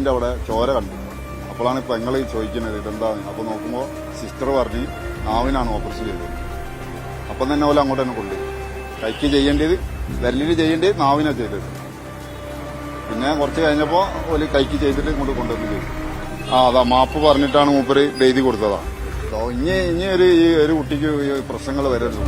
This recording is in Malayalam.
നാവിന്റെ അവിടെ ചോര കണ്ടു. അപ്പോഴാണ് പെങ്ങൾ ചോദിക്കുന്നത് ഇതെന്താണ്. അപ്പോൾ നോക്കുമ്പോൾ സിസ്റ്റർ പറഞ്ഞ് നാവിനാണ് ഓപ്പറേഷൻ ചെയ്തത്. അപ്പം തന്നെ പോലെ അങ്ങോട്ട് തന്നെ കൊണ്ടുപോയി. കൈക്ക് ചെയ്യേണ്ടത് വിരലിൽ ചെയ്യേണ്ടത് നാവിനാണ് ചെയ്തത്. പിന്നെ കുറച്ച് കഴിഞ്ഞപ്പോൾ ഒരു കൈക്ക് ചെയ്തിട്ട് ഇങ്ങോട്ട് കൊണ്ടുവന്ന് ചെയ്തു. അതാ മാപ്പ് പറഞ്ഞിട്ടാണ് മൂപ്പര് എഴുതി കൊടുത്തതാ. ഇനി ഒരു കുട്ടിക്ക് പ്രശ്നങ്ങൾ വരരുത്.